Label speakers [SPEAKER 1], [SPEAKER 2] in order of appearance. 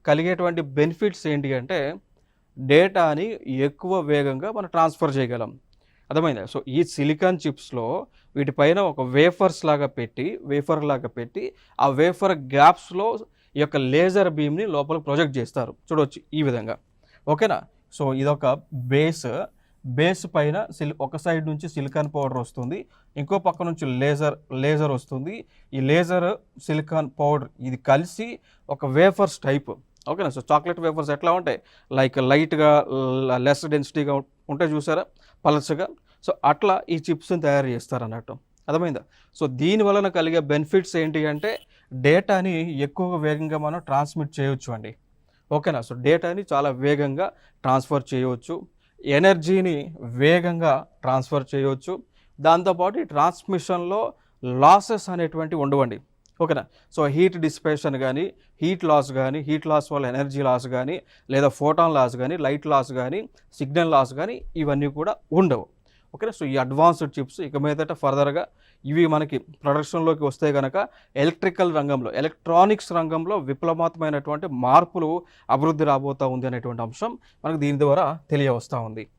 [SPEAKER 1] కలిగేటువంటి బెనిఫిట్స్ ఏంటి అంటే డేటాని ఎక్కువ వేగంగా మనం ట్రాన్స్ఫర్ చేయగలం. అర్థమైందా? సో, ఈ సిలికాన్ చిప్స్‌లో వీటిపైన ఒక వేఫర్ లాగా పెట్టి ఆ వేఫర్ గ్యాప్స్‌లో ఈ యొక్క లేజర్ బీమ్‌ని లోపలికి ప్రొజెక్ట్ చేస్తారు. చూడొచ్చు ఈ విధంగా. ఓకేనా? సో, ఇదొక బేస్. బేస్ పైన ఒక సైడ్ నుంచి సిలికాన్ పౌడర్ వస్తుంది. ఇంకో పక్క నుంచి లేజర్ వస్తుంది. ఈ లేజర్, సిలికాన్ పౌడర్ ఇది కలిసి ఒక వేఫర్స్ టైప్. ఓకేనా? సో, చాక్లెట్ వేఫర్స్ ఎట్లా ఉంటాయి? లైక్ లైట్‌గా లెస్ డెన్సిటీగా ఉంటాయి చూసారా? పలచగా. సో, అట్లా ఈ చిప్స్‌ని తయారు చేస్తారన్నట్టు. అర్థమైందా? సో, దీని వలన కలిగే బెనిఫిట్స్ ఏంటి అంటే డేటాని ఎక్కువగా వేగంగా మనం ట్రాన్స్మిట్ చేయొచ్చు అండి. ఓకేనా? సో, డేటాని చాలా వేగంగా ట్రాన్స్ఫర్ చేయవచ్చు. ఎనర్జీని వేగంగా ట్రాన్స్ఫర్ చేయవచ్చు. దాంతోపాటు ఈ ట్రాన్స్మిషన్‌లో లాసెస్ అనేటువంటివి ఉండవండి. ఓకేనా? సో, హీట్ డిసిపేషన్ గానీ, హీట్ లాస్ వల్ల ఎనర్జీ లాస్ గానీ, లేదా ఫోటాన్ లాస్ గానీ, లైట్ లాస్ గానీ, సిగ్నల్ లాస్ గానీ ఇవన్నీ కూడా ఉండవు. ఓకేనా? సో, ఈ అడ్వాన్స్డ్ చిప్స్ ఇక మీదట ఫర్దర్‌గా ఇవి మనకి ప్రొడక్షన్‌లోకి వస్తే గనక ఎలక్ట్రానిక్స్ రంగంలో విప్లవాత్మకమైనటువంటి మార్పులు అభివృద్ధి రాబోతా ఉంది అనేటువంటి అంశం మనకు దీని ద్వారా తెలియవస్తా ఉంది.